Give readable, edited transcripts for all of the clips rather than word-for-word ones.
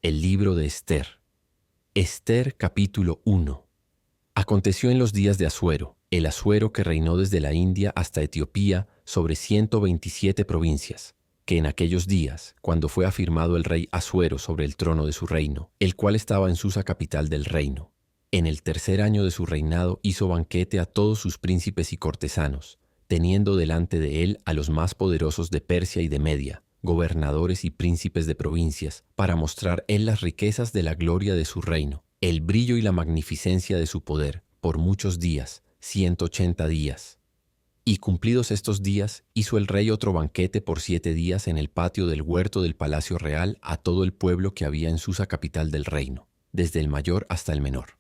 El libro de Ester. Ester capítulo 1. Aconteció en los días de Asuero, el Asuero que reinó desde la India hasta Etiopía sobre 127 provincias, que en aquellos días, cuando fue afirmado el rey Asuero sobre el trono de su reino, el cual estaba en Susa capital del reino, en el tercer año de su reinado hizo banquete a todos sus príncipes y cortesanos, teniendo delante de él a los más poderosos de Persia y de Media, gobernadores y príncipes de provincias, para mostrar él las riquezas de la gloria de su reino, el brillo y la magnificencia de su poder, por muchos días, 180 días. Y cumplidos estos días, hizo el rey otro banquete por 7 días en el patio del huerto del palacio real a todo el pueblo que había en Susa capital del reino, desde el mayor hasta el menor.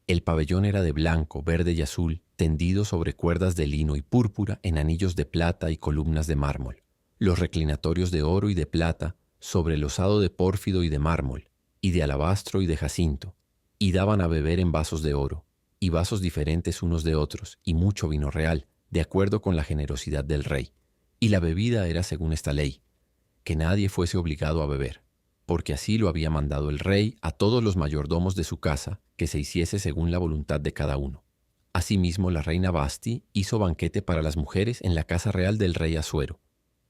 El pabellón era de blanco, verde y azul, tendido sobre cuerdas de lino y púrpura en anillos de plata y columnas de mármol. Los reclinatorios de oro y de plata, sobre losado de pórfido y de mármol, y de alabastro y de jacinto, y daban a beber en vasos de oro, y vasos diferentes unos de otros, y mucho vino real, de acuerdo con la generosidad del rey. Y la bebida era según esta ley, que nadie fuese obligado a beber, porque así lo había mandado el rey a todos los mayordomos de su casa, que se hiciese según la voluntad de cada uno. Asimismo, la reina Vasti hizo banquete para las mujeres en la casa real del rey Asuero.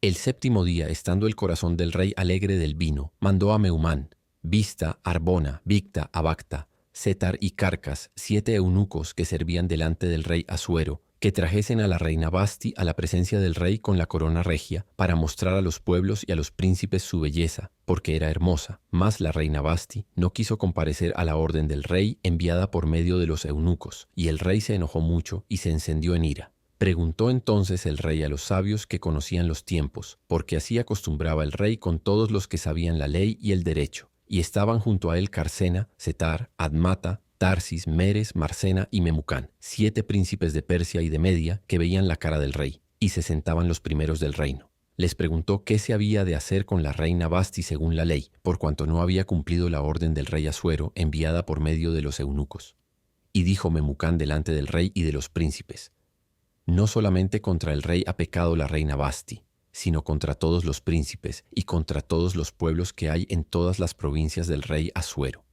El séptimo día, estando el corazón del rey alegre del vino, mandó a Meumán, Bista, Arbona, Bicta, Abacta, Setar y Carcas, 7 eunucos que servían delante del rey Asuero, que trajesen a la reina Vasti a la presencia del rey con la corona regia, para mostrar a los pueblos y a los príncipes su belleza, porque era hermosa. Mas la reina Vasti no quiso comparecer a la orden del rey enviada por medio de los eunucos, y el rey se enojó mucho y se encendió en ira. Preguntó entonces el rey a los sabios que conocían los tiempos, porque así acostumbraba el rey con todos los que sabían la ley y el derecho, y estaban junto a él Carcena, Setar, Admata, Tarsis, Meres, Marcena y Memucán, 7 príncipes de Persia y de Media que veían la cara del rey, y se sentaban los primeros del reino. Les preguntó qué se había de hacer con la reina Vasti según la ley, por cuanto no había cumplido la orden del rey Asuero enviada por medio de los eunucos. Y dijo Memucán delante del rey y de los príncipes: no solamente contra el rey ha pecado la reina Vasti, sino contra todos los príncipes y contra todos los pueblos que hay en todas las provincias del rey Asuero.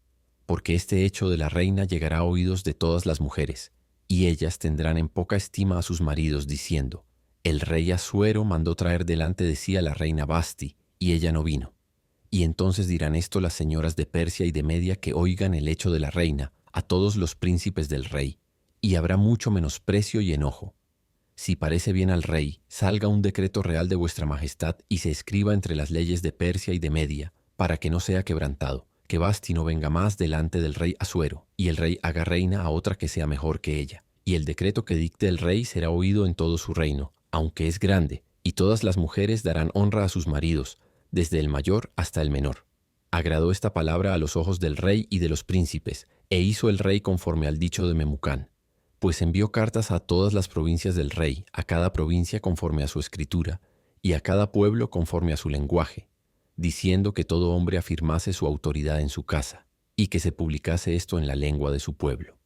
Porque este hecho de la reina llegará a oídos de todas las mujeres, y ellas tendrán en poca estima a sus maridos, diciendo: el rey Asuero mandó traer delante de sí a la reina Vasti, y ella no vino. Y entonces dirán esto las señoras de Persia y de Media que oigan el hecho de la reina a todos los príncipes del rey, y habrá mucho menosprecio y enojo. Si parece bien al rey, salga un decreto real de vuestra majestad y se escriba entre las leyes de Persia y de Media, para que no sea quebrantado, que Vasti no venga más delante del rey Asuero, y el rey haga reina a otra que sea mejor que ella. Y el decreto que dicte el rey será oído en todo su reino, aunque es grande, y todas las mujeres darán honra a sus maridos, desde el mayor hasta el menor. Agradó esta palabra a los ojos del rey y de los príncipes, e hizo el rey conforme al dicho de Memucán. Pues envió cartas a todas las provincias del rey, a cada provincia conforme a su escritura, y a cada pueblo conforme a su lenguaje, diciendo que todo hombre afirmase su autoridad en su casa, y que se publicase esto en la lengua de su pueblo.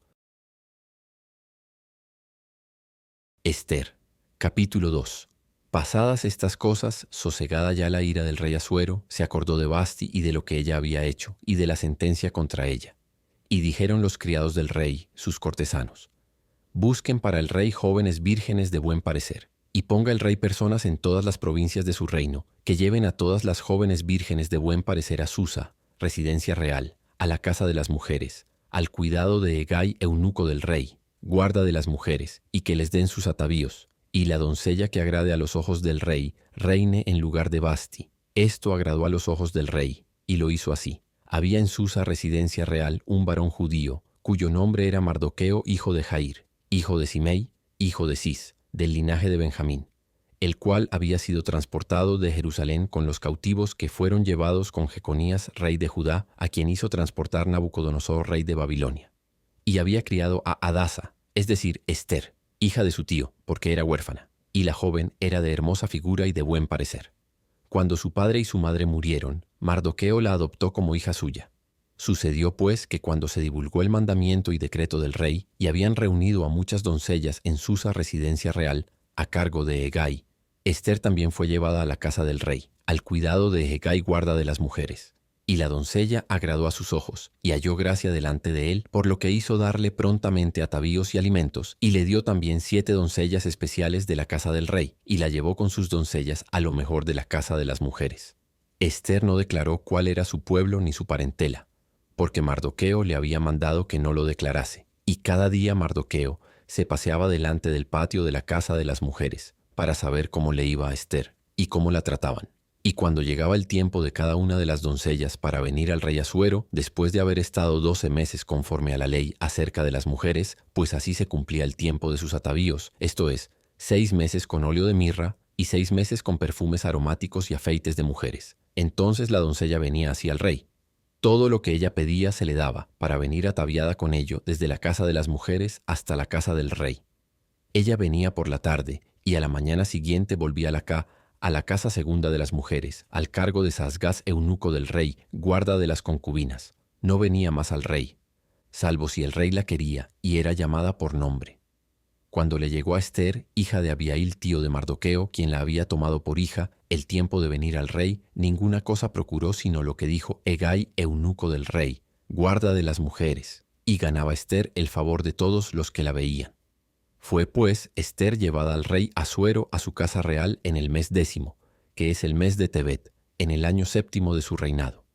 Ester, capítulo 2. Pasadas estas cosas, sosegada ya la ira del rey Asuero, se acordó de Vasti y de lo que ella había hecho, y de la sentencia contra ella. Y dijeron los criados del rey, sus cortesanos: busquen para el rey jóvenes vírgenes de buen parecer, y ponga el rey personas en todas las provincias de su reino, que lleven a todas las jóvenes vírgenes de buen parecer a Susa, residencia real, a la casa de las mujeres, al cuidado de Hegai, eunuco del rey, guarda de las mujeres, y que les den sus atavíos, y la doncella que agrade a los ojos del rey, reine en lugar de Vasti. Esto agradó a los ojos del rey, y lo hizo así. Había en Susa, residencia real, un varón judío, cuyo nombre era Mardoqueo, hijo de Jair, hijo de Simei, hijo de Cis, del linaje de Benjamín, el cual había sido transportado de Jerusalén con los cautivos que fueron llevados con Jeconías, rey de Judá, a quien hizo transportar Nabucodonosor, rey de Babilonia. Y había criado a Hadasa, es decir, Ester, hija de su tío, porque era huérfana, y la joven era de hermosa figura y de buen parecer. Cuando su padre y su madre murieron, Mardoqueo la adoptó como hija suya. Sucedió pues que cuando se divulgó el mandamiento y decreto del rey, y habían reunido a muchas doncellas en Susa, residencia real, a cargo de Hegai, Ester también fue llevada a la casa del rey, al cuidado de Hegai, guarda de las mujeres. Y la doncella agradó a sus ojos, y halló gracia delante de él, por lo que hizo darle prontamente atavíos y alimentos, y le dio también 7 doncellas especiales de la casa del rey, y la llevó con sus doncellas a lo mejor de la casa de las mujeres. Ester no declaró cuál era su pueblo ni su parentela, porque Mardoqueo le había mandado que no lo declarase, y cada día Mardoqueo se paseaba delante del patio de la casa de las mujeres, para saber cómo le iba a Ester, y cómo la trataban. Y cuando llegaba el tiempo de cada una de las doncellas para venir al rey Asuero, después de haber estado 12 meses conforme a la ley acerca de las mujeres, pues así se cumplía el tiempo de sus atavíos, esto es, 6 meses con óleo de mirra y 6 meses con perfumes aromáticos y afeites de mujeres. Entonces la doncella venía así al rey. Todo lo que ella pedía se le daba, para venir ataviada con ello desde la casa de las mujeres hasta la casa del rey. Ella venía por la tarde, y a la mañana siguiente volvía a la casa segunda de las mujeres, al cargo de Sasgaz, eunuco del rey, guarda de las concubinas. No venía más al rey, salvo si el rey la quería, y era llamada por nombre. Cuando le llegó a Ester, hija de Abihail, tío de Mardoqueo, quien la había tomado por hija, el tiempo de venir al rey, ninguna cosa procuró sino lo que dijo Hegai, eunuco del rey, guarda de las mujeres, y ganaba Ester el favor de todos los que la veían. Fue pues Ester llevada al rey Asuero a su casa real en el mes 10, que es el mes de Tebet, en el año 7 de su reinado.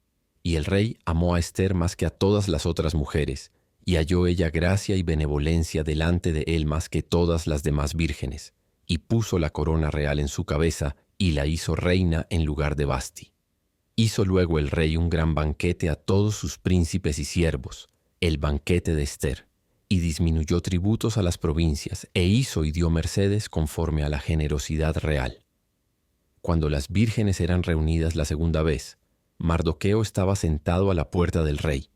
Y el rey amó a Ester más que a todas las otras mujeres, y halló ella gracia y benevolencia delante de él más que todas las demás vírgenes, y puso la corona real en su cabeza, y la hizo reina en lugar de Vasti. Hizo luego el rey un gran banquete a todos sus príncipes y siervos, el banquete de Ester, y disminuyó tributos a las provincias, e hizo y dio mercedes conforme a la generosidad real. Cuando las vírgenes eran reunidas la segunda vez, Mardoqueo estaba sentado a la puerta del rey,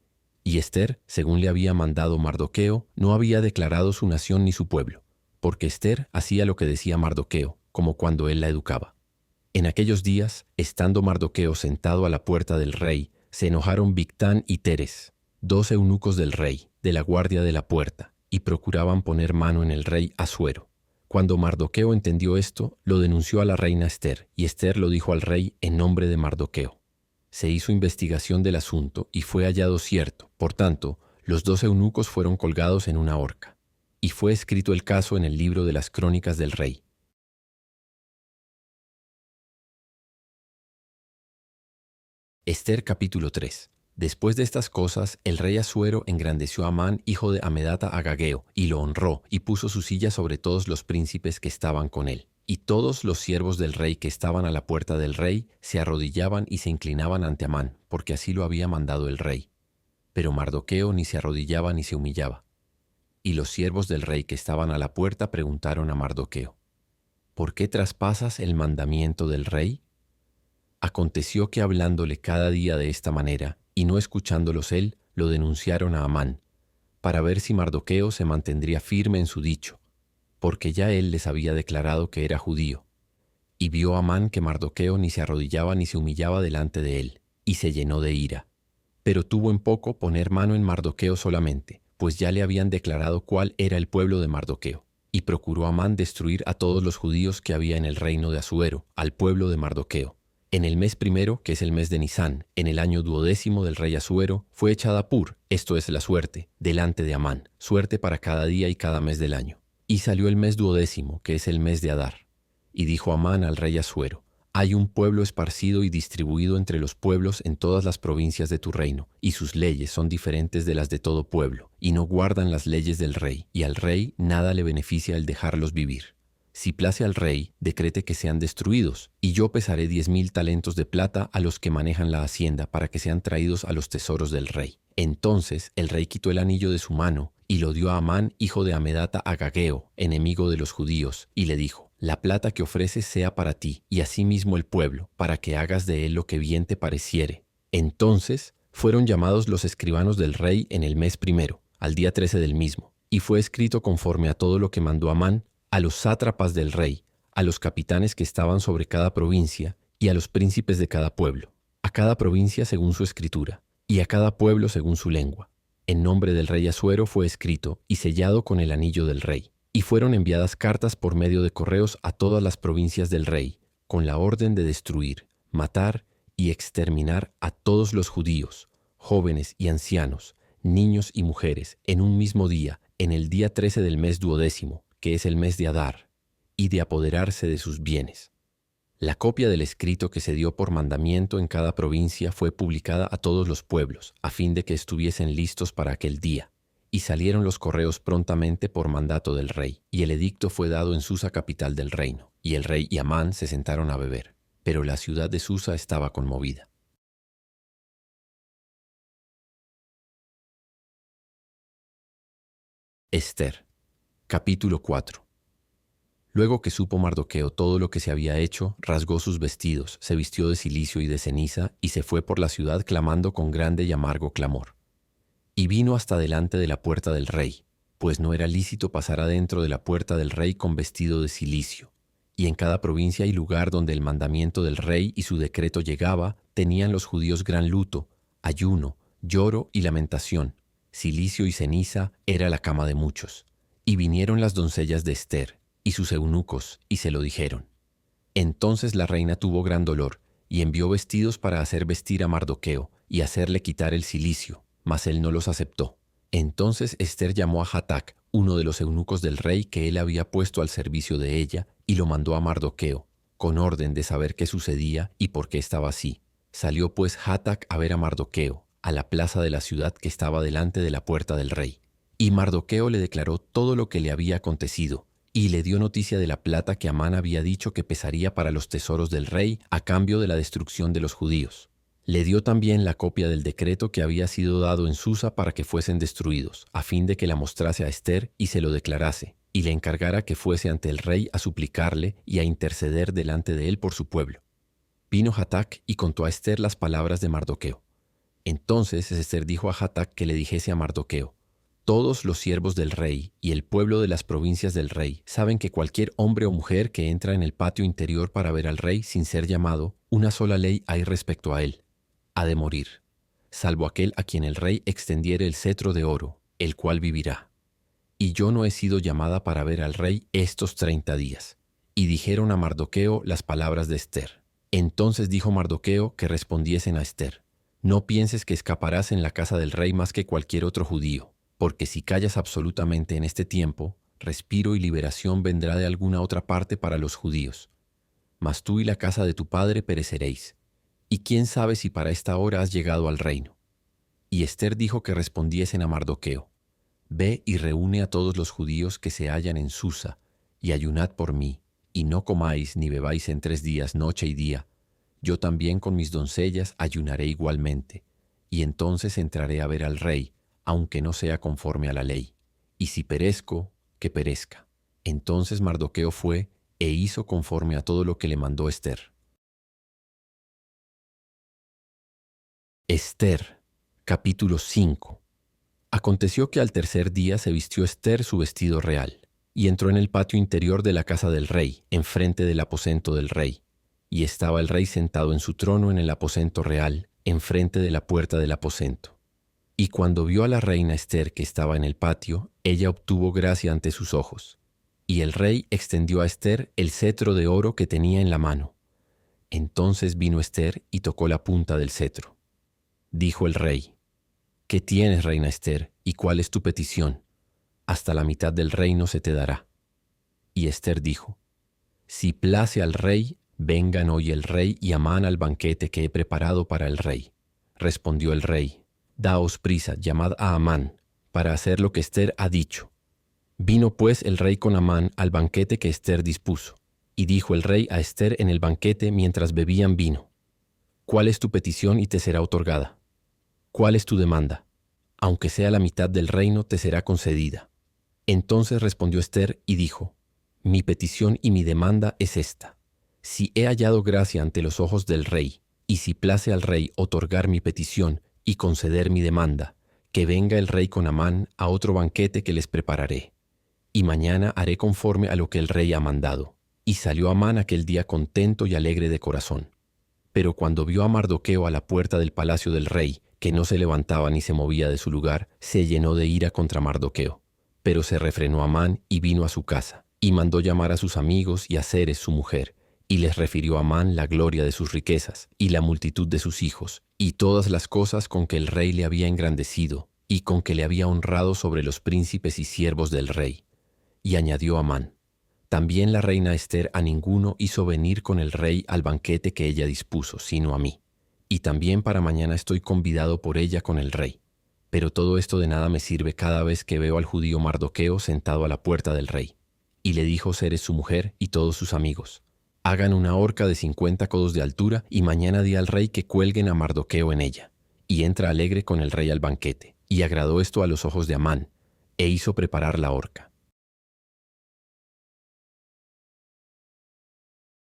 y Ester, según le había mandado Mardoqueo, no había declarado su nación ni su pueblo, porque Ester hacía lo que decía Mardoqueo, como cuando él la educaba. En aquellos días, estando Mardoqueo sentado a la puerta del rey, se enojaron Bigtán y Teres, 2 eunucos del rey, de la guardia de la puerta, y procuraban poner mano en el rey Asuero. Cuando Mardoqueo entendió esto, lo denunció a la reina Ester, y Ester lo dijo al rey en nombre de Mardoqueo. Se hizo investigación del asunto y fue hallado cierto. Por tanto, los 2 eunucos fueron colgados en una horca. Y fue escrito el caso en el libro de las crónicas del rey. Ester capítulo 3. Después de estas cosas, el rey Asuero engrandeció a Amán, hijo de Hamedata Agageo, y lo honró, y puso su silla sobre todos los príncipes que estaban con él. Y todos los siervos del rey que estaban a la puerta del rey se arrodillaban y se inclinaban ante Amán, porque así lo había mandado el rey. Pero Mardoqueo ni se arrodillaba ni se humillaba. Y los siervos del rey que estaban a la puerta preguntaron a Mardoqueo: ¿por qué traspasas el mandamiento del rey? Aconteció que hablándole cada día de esta manera, y no escuchándolos él, lo denunciaron a Amán, para ver si Mardoqueo se mantendría firme en su dicho, porque ya él les había declarado que era judío. Y vio Amán que Mardoqueo ni se arrodillaba ni se humillaba delante de él, y se llenó de ira. Pero tuvo en poco poner mano en Mardoqueo solamente, pues ya le habían declarado cuál era el pueblo de Mardoqueo. Y procuró Amán destruir a todos los judíos que había en el reino de Asuero, al pueblo de Mardoqueo. En el mes primero, que es el mes de Nisán, en el año 12 del rey Asuero, fue echada Pur, esto es la suerte, delante de Amán, suerte para cada día y cada mes del año. Y salió el mes 12, que es el mes de Adar. Y dijo Amán al rey Asuero: hay un pueblo esparcido y distribuido entre los pueblos en todas las provincias de tu reino, y sus leyes son diferentes de las de todo pueblo, y no guardan las leyes del rey, y al rey nada le beneficia el dejarlos vivir. Si place al rey, decrete que sean destruidos, y yo pesaré 10,000 talentos de plata a los que manejan la hacienda para que sean traídos a los tesoros del rey. Entonces el rey quitó el anillo de su mano y lo dio a Amán, hijo de Hamedata Agageo, enemigo de los judíos, y le dijo: la plata que ofreces sea para ti, y asimismo el pueblo, para que hagas de él lo que bien te pareciere. Entonces fueron llamados los escribanos del rey en el mes primero, al día 13 del mismo, y fue escrito conforme a todo lo que mandó Amán, a los sátrapas del rey, a los capitanes que estaban sobre cada provincia, y a los príncipes de cada pueblo, a cada provincia según su escritura, y a cada pueblo según su lengua. En nombre del rey Asuero fue escrito y sellado con el anillo del rey. Y fueron enviadas cartas por medio de correos a todas las provincias del rey, con la orden de destruir, matar y exterminar a todos los judíos, jóvenes y ancianos, niños y mujeres, en un mismo día, en el día 13 del mes 12º, que es el mes de Adar, y de apoderarse de sus bienes. La copia del escrito que se dio por mandamiento en cada provincia fue publicada a todos los pueblos, a fin de que estuviesen listos para aquel día. Y salieron los correos prontamente por mandato del rey, y el edicto fue dado en Susa, capital del reino, y el rey y Amán se sentaron a beber, pero la ciudad de Susa estaba conmovida. Ester, capítulo 4. Luego que supo Mardoqueo todo lo que se había hecho, rasgó sus vestidos, se vistió de cilicio y de ceniza, y se fue por la ciudad clamando con grande y amargo clamor. Y vino hasta delante de la puerta del rey, pues no era lícito pasar adentro de la puerta del rey con vestido de cilicio. Y en cada provincia y lugar donde el mandamiento del rey y su decreto llegaba, tenían los judíos gran luto, ayuno, lloro y lamentación. Cilicio y ceniza era la cama de muchos. Y vinieron las doncellas de Ester y sus eunucos, y se lo dijeron. Entonces la reina tuvo gran dolor, y envió vestidos para hacer vestir a Mardoqueo, y hacerle quitar el cilicio, mas él no los aceptó. Entonces Ester llamó a Hatac, uno de los eunucos del rey que él había puesto al servicio de ella, y lo mandó a Mardoqueo, con orden de saber qué sucedía y por qué estaba así. Salió pues Hatac a ver a Mardoqueo, a la plaza de la ciudad que estaba delante de la puerta del rey. Y Mardoqueo le declaró todo lo que le había acontecido, y le dio noticia de la plata que Amán había dicho que pesaría para los tesoros del rey a cambio de la destrucción de los judíos. Le dio también la copia del decreto que había sido dado en Susa para que fuesen destruidos, a fin de que la mostrase a Ester y se lo declarase, y le encargara que fuese ante el rey a suplicarle y a interceder delante de él por su pueblo. Vino Hatac y contó a Ester las palabras de Mardoqueo. Entonces Ester dijo a Hatac que le dijese a Mardoqueo: todos los siervos del rey y el pueblo de las provincias del rey saben que cualquier hombre o mujer que entra en el patio interior para ver al rey sin ser llamado, una sola ley hay respecto a él: ha de morir, salvo aquel a quien el rey extendiere el cetro de oro, el cual vivirá. Y yo no he sido llamada para ver al rey estos 30 días. Y dijeron a Mardoqueo las palabras de Ester. Entonces dijo Mardoqueo que respondiesen a Ester: no pienses que escaparás en la casa del rey más que cualquier otro judío, porque si callas absolutamente en este tiempo, respiro y liberación vendrá de alguna otra parte para los judíos. Mas tú y la casa de tu padre pereceréis. Y quién sabe si para esta hora has llegado al reino. Y Ester dijo que respondiesen a Mardoqueo: ve y reúne a todos los judíos que se hallan en Susa, y ayunad por mí, y no comáis ni bebáis en 3 días, noche y día. Yo también con mis doncellas ayunaré igualmente, y entonces entraré a ver al rey, aunque no sea conforme a la ley. Y si perezco, que perezca. Entonces Mardoqueo fue e hizo conforme a todo lo que le mandó Ester. Ester, capítulo 5. Aconteció que al tercer día se vistió Ester su vestido real, y entró en el patio interior de la casa del rey, enfrente del aposento del rey. Y estaba el rey sentado en su trono en el aposento real, enfrente de la puerta del aposento. Y cuando vio a la reina Ester que estaba en el patio, ella obtuvo gracia ante sus ojos. Y el rey extendió a Ester el cetro de oro que tenía en la mano. Entonces vino Ester y tocó la punta del cetro. Dijo el rey: ¿qué tienes, reina Ester, y cuál es tu petición? Hasta la mitad del reino se te dará. Y Ester dijo: si place al rey, vengan hoy el rey y Amán al banquete que he preparado para el rey. Respondió el rey: daos prisa, llamad a Amán, para hacer lo que Ester ha dicho. Vino pues el rey con Amán al banquete que Ester dispuso. Y dijo el rey a Ester en el banquete mientras bebían vino: ¿cuál es tu petición y te será otorgada? ¿Cuál es tu demanda? Aunque sea la mitad del reino, te será concedida. Entonces respondió Ester y dijo: mi petición y mi demanda es esta: si he hallado gracia ante los ojos del rey, y si place al rey otorgar mi petición y conceder mi demanda, que venga el rey con Amán a otro banquete que les prepararé. Y mañana haré conforme a lo que el rey ha mandado. Y salió Amán aquel día contento y alegre de corazón. Pero cuando vio a Mardoqueo a la puerta del palacio del rey, que no se levantaba ni se movía de su lugar, se llenó de ira contra Mardoqueo. Pero se refrenó Amán y vino a su casa, y mandó llamar a sus amigos y a Zeres su mujer, Y les refirió a Amán la gloria de sus riquezas, y la multitud de sus hijos, y todas las cosas con que el rey le había engrandecido, y con que le había honrado sobre los príncipes y siervos del rey. Y añadió Amán: también la reina Ester a ninguno hizo venir con el rey al banquete que ella dispuso, sino a mí. Y también para mañana estoy convidado por ella con el rey. Pero todo esto de nada me sirve cada vez que veo al judío Mardoqueo sentado a la puerta del rey. Y le dijo Zeres su mujer y todos sus amigos: hagan una horca de 50 codos de altura y mañana di al rey que cuelguen a Mardoqueo en ella. Y entra alegre con el rey al banquete. Y agradó esto a los ojos de Amán, e hizo preparar la horca.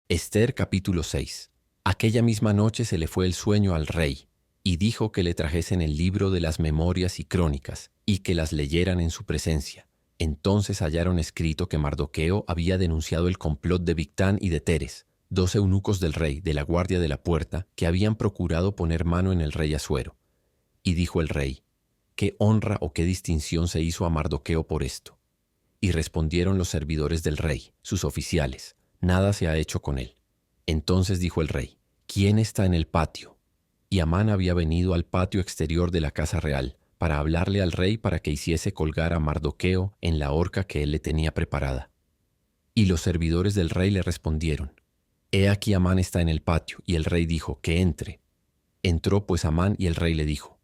Ester capítulo 6. Aquella misma noche se le fue el sueño al rey, y dijo que le trajesen el libro de las memorias y crónicas, y que las leyeran en su presencia. Entonces hallaron escrito que Mardoqueo había denunciado el complot de Bigtán y de Teres, 2 eunucos del rey, de la guardia de la puerta, que habían procurado poner mano en el rey Asuero. Y dijo el rey: ¿qué honra o qué distinción se hizo a Mardoqueo por esto? Y respondieron los servidores del rey, sus oficiales: nada se ha hecho con él. Entonces dijo el rey: ¿quién está en el patio? Y Amán había venido al patio exterior de la casa real, para hablarle al rey para que hiciese colgar a Mardoqueo en la horca que él le tenía preparada. Y los servidores del rey le respondieron: he aquí Amán está en el patio. Y el rey dijo: que entre. Entró pues Amán, y el rey le dijo: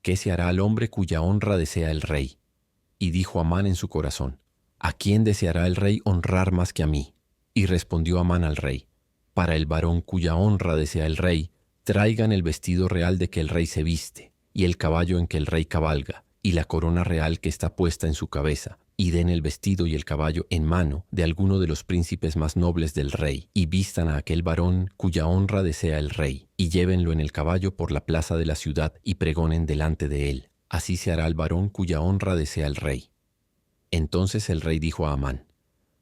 ¿qué se hará al hombre cuya honra desea el rey? Y dijo Amán en su corazón: ¿a quién deseará el rey honrar más que a mí? Y respondió Amán al rey: para el varón cuya honra desea el rey, traigan el vestido real de que el rey se viste, y el caballo en que el rey cabalga, y la corona real que está puesta en su cabeza, y den el vestido y el caballo en mano de alguno de los príncipes más nobles del rey, y vistan a aquel varón cuya honra desea el rey, y llévenlo en el caballo por la plaza de la ciudad, y pregonen delante de él: así se hará al varón cuya honra desea el rey. Entonces el rey dijo a Amán: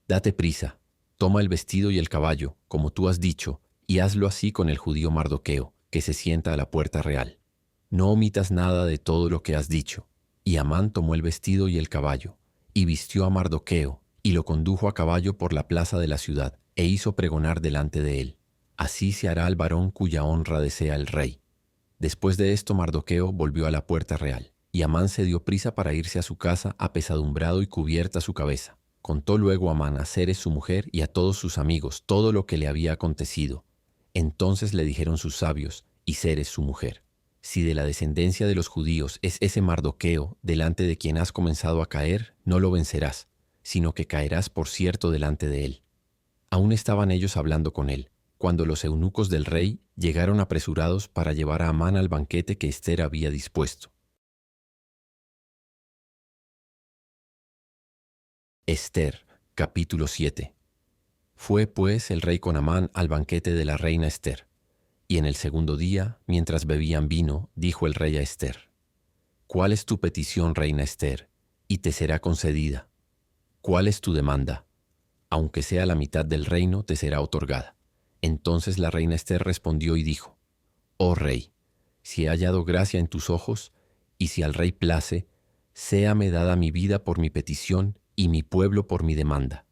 date prisa, toma el vestido y el caballo, como tú has dicho, y hazlo así con el judío Mardoqueo, que se sienta a la puerta real. No omitas nada de todo lo que has dicho. Y Amán tomó el vestido y el caballo, y vistió a Mardoqueo, y lo condujo a caballo por la plaza de la ciudad, e hizo pregonar delante de él: así se hará al varón cuya honra desea el rey. Después de esto Mardoqueo volvió a la puerta real, y Amán se dio prisa para irse a su casa apesadumbrado y cubierta su cabeza. Contó luego Amán a Zeres su mujer y a todos sus amigos todo lo que le había acontecido. Entonces le dijeron sus sabios y Zeres su mujer: si de la descendencia de los judíos es ese Mardoqueo delante de quien has comenzado a caer, no lo vencerás, sino que caerás por cierto delante de él. Aún estaban ellos hablando con él, cuando los eunucos del rey llegaron apresurados para llevar a Amán al banquete que Ester había dispuesto. Ester, capítulo 7. Fue pues el rey con Amán al banquete de la reina Ester. Y en el segundo día, mientras bebían vino, dijo el rey a Ester: ¿cuál es tu petición, reina Ester? Y te será concedida. ¿Cuál es tu demanda? Aunque sea la mitad del reino, te será otorgada. Entonces la reina Ester respondió y dijo: oh rey, si he hallado gracia en tus ojos, y si al rey place, séame dada mi vida por mi petición y mi pueblo por mi demanda,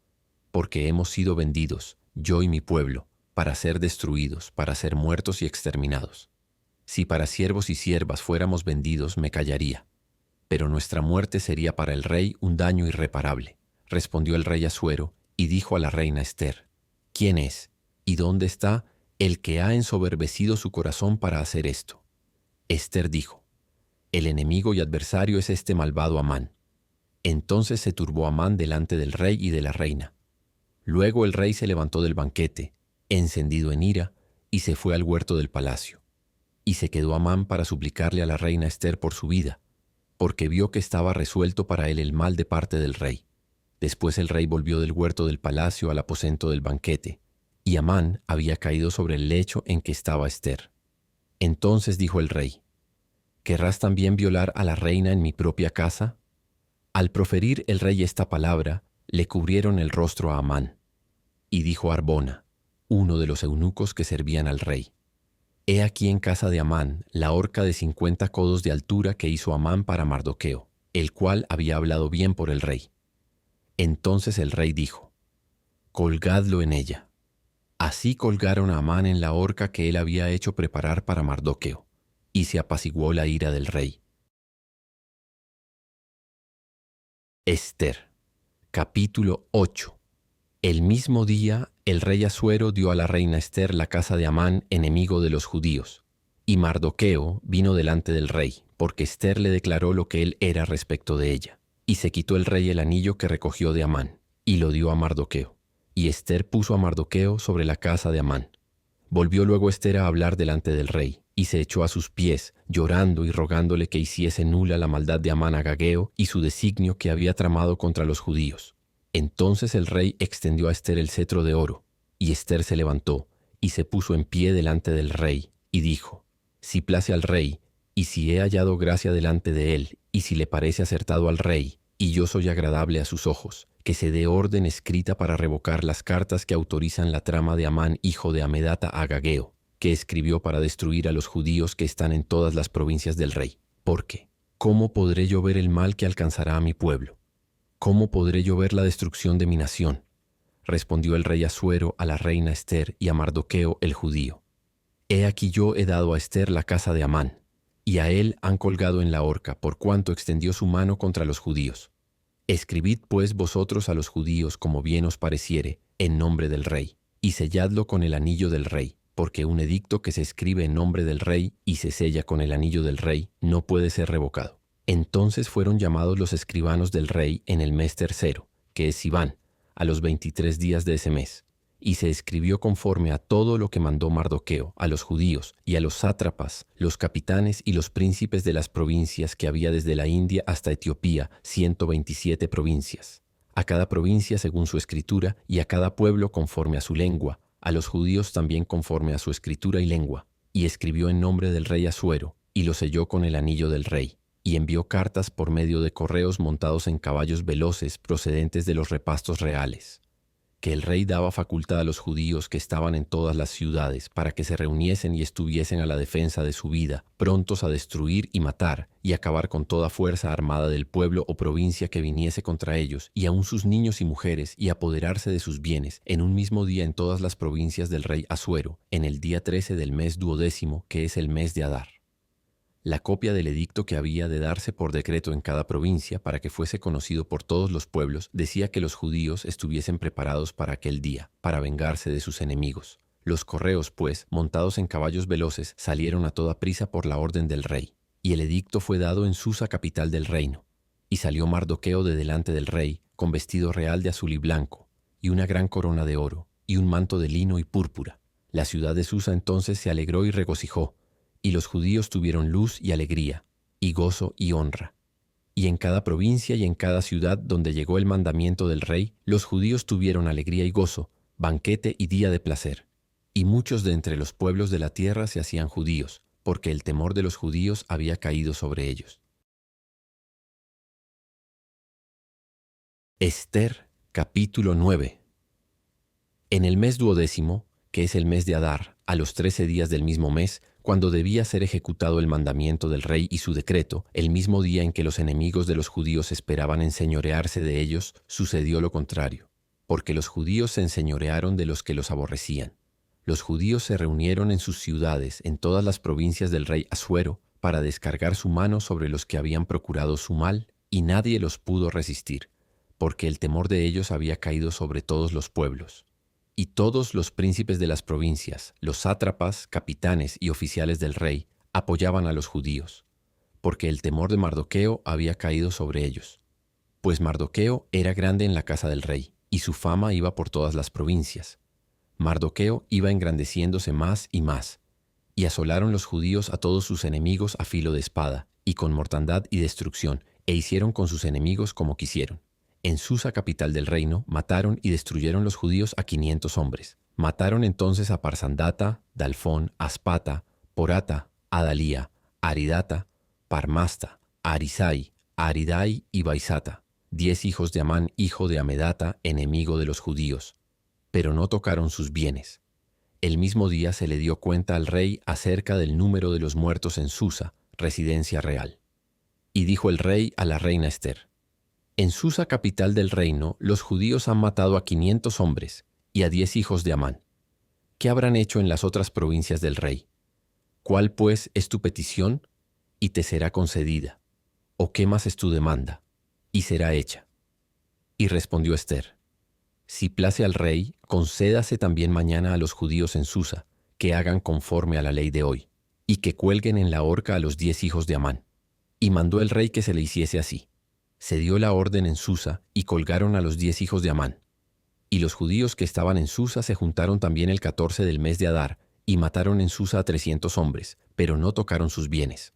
porque hemos sido vendidos, yo y mi pueblo, para ser destruidos, para ser muertos y exterminados. Si para siervos y siervas fuéramos vendidos, me callaría, pero nuestra muerte sería para el rey un daño irreparable. Respondió el rey Asuero y dijo a la reina Ester: ¿quién es y dónde está el que ha ensoberbecido su corazón para hacer esto? Ester dijo: el enemigo y adversario es este malvado Amán. Entonces se turbó Amán delante del rey y de la reina. Luego el rey se levantó del banquete, encendido en ira, y se fue al huerto del palacio. Y se quedó Amán para suplicarle a la reina Ester por su vida, porque vio que estaba resuelto para él el mal de parte del rey. Después el rey volvió del huerto del palacio al aposento del banquete, y Amán había caído sobre el lecho en que estaba Ester. Entonces dijo el rey: ¿querrás también violar a la reina en mi propia casa? Al proferir el rey esta palabra, le cubrieron el rostro a Amán. Y dijo Arbona, uno de los eunucos que servían al rey: he aquí en casa de Amán la horca de 50 codos de altura que hizo Amán para Mardoqueo, el cual había hablado bien por el rey. Entonces el rey dijo: colgadlo en ella. Así colgaron a Amán en la horca que él había hecho preparar para Mardoqueo, y se apaciguó la ira del rey. Ester, capítulo 8. El mismo día, el rey Asuero dio a la reina Ester la casa de Amán, enemigo de los judíos. Y Mardoqueo vino delante del rey, porque Ester le declaró lo que él era respecto de ella. Y se quitó el rey el anillo que recogió de Amán, y lo dio a Mardoqueo. Y Ester puso a Mardoqueo sobre la casa de Amán. Volvió luego Ester a hablar delante del rey, y se echó a sus pies, llorando y rogándole que hiciese nula la maldad de Amán agageo y su designio que había tramado contra los judíos. Entonces el rey extendió a Ester el cetro de oro, y Ester se levantó, y se puso en pie delante del rey, y dijo: Si place al rey, y si he hallado gracia delante de él, y si le parece acertado al rey, y yo soy agradable a sus ojos, que se dé orden escrita para revocar las cartas que autorizan la trama de Amán, hijo de Amedata agageo, que escribió para destruir a los judíos que están en todas las provincias del rey. Porque, ¿cómo podré yo ver el mal que alcanzará a mi pueblo? ¿Cómo podré yo ver la destrucción de mi nación? Respondió el rey Asuero a la reina Ester y a Mardoqueo el judío: He aquí yo he dado a Ester la casa de Amán, y a él han colgado en la horca por cuanto extendió su mano contra los judíos. Escribid pues vosotros a los judíos como bien os pareciere, en nombre del rey, y selladlo con el anillo del rey, porque un edicto que se escribe en nombre del rey y se sella con el anillo del rey no puede ser revocado. Entonces fueron llamados los escribanos del rey en el mes tercero, que es Siván, a los 23 días de ese mes. Y se escribió conforme a todo lo que mandó Mardoqueo a los judíos y a los sátrapas, los capitanes y los príncipes de las provincias que había desde la India hasta Etiopía, 127 provincias. A cada provincia según su escritura y a cada pueblo conforme a su lengua, a los judíos también conforme a su escritura y lengua. Y escribió en nombre del rey Asuero, y lo selló con el anillo del rey. Y envió cartas por medio de correos montados en caballos veloces procedentes de los repastos reales, que el rey daba facultad a los judíos que estaban en todas las ciudades para que se reuniesen y estuviesen a la defensa de su vida, prontos a destruir y matar y acabar con toda fuerza armada del pueblo o provincia que viniese contra ellos, y aun sus niños y mujeres, y apoderarse de sus bienes, en un mismo día en todas las provincias del rey Asuero, en el día 13 del mes 12º, que es el mes de Adar. La copia del edicto que había de darse por decreto en cada provincia para que fuese conocido por todos los pueblos decía que los judíos estuviesen preparados para aquel día, para vengarse de sus enemigos. Los correos, pues, montados en caballos veloces, salieron a toda prisa por la orden del rey. Y el edicto fue dado en Susa, capital del reino. Y salió Mardoqueo de delante del rey, con vestido real de azul y blanco, y una gran corona de oro, y un manto de lino y púrpura. La ciudad de Susa entonces se alegró y regocijó, y los judíos tuvieron luz y alegría, y gozo y honra. Y en cada provincia y en cada ciudad donde llegó el mandamiento del rey, los judíos tuvieron alegría y gozo, banquete y día de placer. Y muchos de entre los pueblos de la tierra se hacían judíos, porque el temor de los judíos había caído sobre ellos. Ester, capítulo 9. En el mes 12º, que es el mes de Adar, a los 13 días del mismo mes, cuando debía ser ejecutado el mandamiento del rey y su decreto, el mismo día en que los enemigos de los judíos esperaban enseñorearse de ellos, sucedió lo contrario, porque los judíos se enseñorearon de los que los aborrecían. Los judíos se reunieron en sus ciudades, en todas las provincias del rey Asuero, para descargar su mano sobre los que habían procurado su mal, y nadie los pudo resistir, porque el temor de ellos había caído sobre todos los pueblos. Y todos los príncipes de las provincias, los sátrapas, capitanes y oficiales del rey, apoyaban a los judíos, porque el temor de Mardoqueo había caído sobre ellos. Pues Mardoqueo era grande en la casa del rey, y su fama iba por todas las provincias. Mardoqueo iba engrandeciéndose más, y asolaron los judíos a todos sus enemigos a filo de espada, y con mortandad y destrucción, e hicieron con sus enemigos como quisieron. En Susa, capital del reino, mataron y destruyeron los judíos a 500 hombres. Mataron entonces a Parsandata, Dalfón, Aspata, Porata, Adalía, Aridata, Parmasta, Arisai, Aridai y Baisata, 10 hijos de Amán, hijo de Amedata, enemigo de los judíos. Pero no tocaron sus bienes. El mismo día se le dio cuenta al rey acerca del número de los muertos en Susa, residencia real. Y dijo el rey a la reina Ester: En Susa, capital del reino, los judíos han matado a 500 hombres y a 10 hijos de Amán. ¿Qué habrán hecho en las otras provincias del rey? ¿Cuál, pues, es tu petición? Y te será concedida. ¿O qué más es tu demanda? Y será hecha. Y respondió Ester: Si place al rey, concédase también mañana a los judíos en Susa, que hagan conforme a la ley de hoy, y que cuelguen en la horca a los 10 hijos de Amán. Y mandó el rey que se le hiciese así. Se dio la orden en Susa, y colgaron a los 10 hijos de Amán. Y los judíos que estaban en Susa se juntaron también el 14 del mes de Adar, y mataron en Susa a 300 hombres, pero no tocaron sus bienes.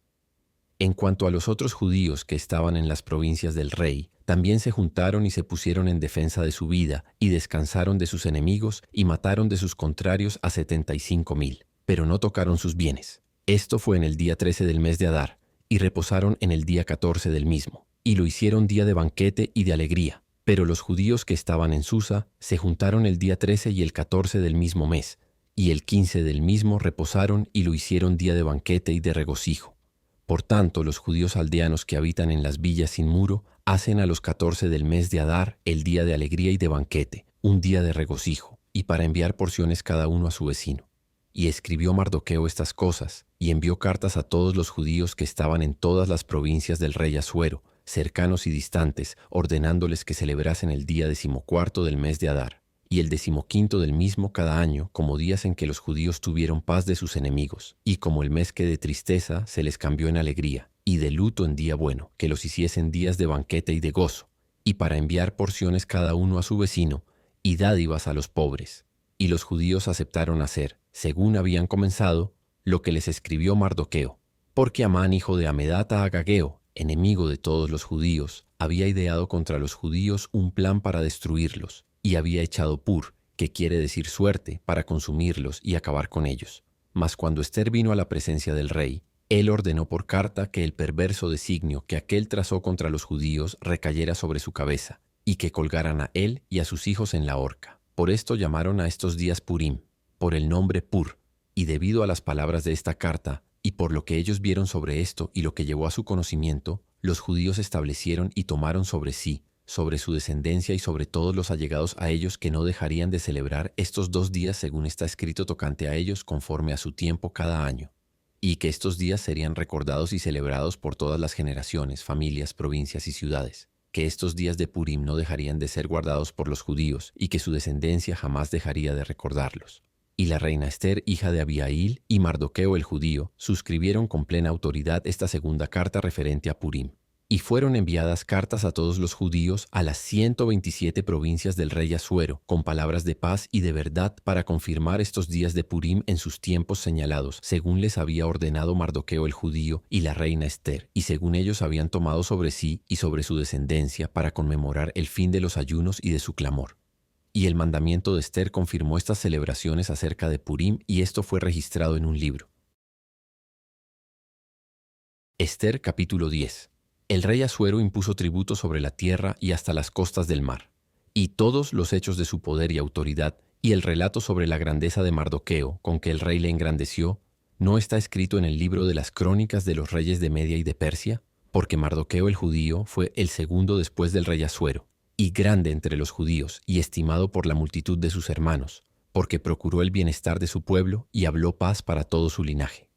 En cuanto a los otros judíos que estaban en las provincias del rey, también se juntaron y se pusieron en defensa de su vida, y descansaron de sus enemigos, y mataron de sus contrarios a 75,000, pero no tocaron sus bienes. Esto fue en el día 13 del mes de Adar, y reposaron en el día 14 del mismo, y lo hicieron día de banquete y de alegría. Pero los judíos que estaban en Susa se juntaron el día 13 y el 14 del mismo mes, y el 15 del mismo reposaron y lo hicieron día de banquete y de regocijo. Por tanto, los judíos aldeanos que habitan en las villas sin muro hacen a los 14 del mes de Adar el día de alegría y de banquete, un día de regocijo, y para enviar porciones cada uno a su vecino. Y escribió Mardoqueo estas cosas, y envió cartas a todos los judíos que estaban en todas las provincias del rey Asuero, cercanos y distantes, ordenándoles que celebrasen el día 14 del mes de Adar, y el 15 del mismo cada año, como días en que los judíos tuvieron paz de sus enemigos, y como el mes que de tristeza se les cambió en alegría, y de luto en día bueno, que los hiciesen días de banquete y de gozo, y para enviar porciones cada uno a su vecino, y dádivas a los pobres. Y los judíos aceptaron hacer, según habían comenzado, lo que les escribió Mardoqueo, porque Amán, hijo de Hamedata Agageo, enemigo de todos los judíos, había ideado contra los judíos un plan para destruirlos, y había echado pur, que quiere decir suerte, para consumirlos y acabar con ellos. Mas cuando Ester vino a la presencia del rey, él ordenó por carta que el perverso designio que aquél trazó contra los judíos recayera sobre su cabeza, y que colgaran a él y a sus hijos en la horca. Por esto llamaron a estos días Purim, por el nombre Pur, y debido a las palabras de esta carta, y por lo que ellos vieron sobre esto y lo que llevó a su conocimiento, los judíos establecieron y tomaron sobre sí, sobre su descendencia y sobre todos los allegados a ellos, que no dejarían de celebrar estos 2 días según está escrito tocante a ellos conforme a su tiempo cada año, y que estos días serían recordados y celebrados por todas las generaciones, familias, provincias y ciudades, que estos días de Purim no dejarían de ser guardados por los judíos y que su descendencia jamás dejaría de recordarlos. Y la reina Ester, hija de Abihail, y Mardoqueo el judío, suscribieron con plena autoridad esta segunda carta referente a Purim. Y fueron enviadas cartas a todos los judíos a las 127 provincias del rey Asuero, con palabras de paz y de verdad para confirmar estos días de Purim en sus tiempos señalados, según les había ordenado Mardoqueo el judío y la reina Ester, y según ellos habían tomado sobre sí y sobre su descendencia para conmemorar el fin de los ayunos y de su clamor. Y el mandamiento de Ester confirmó estas celebraciones acerca de Purim, y esto fue registrado en un libro. Ester capítulo 10. El rey Asuero impuso tributo sobre la tierra y hasta las costas del mar. Y todos los hechos de su poder y autoridad, y el relato sobre la grandeza de Mardoqueo, con que el rey le engrandeció, ¿no está escrito en el libro de las crónicas de los reyes de Media y de Persia? Porque Mardoqueo el judío fue el segundo después del rey Asuero, y grande entre los judíos, y estimado por la multitud de sus hermanos, porque procuró el bienestar de su pueblo y habló paz para todo su linaje.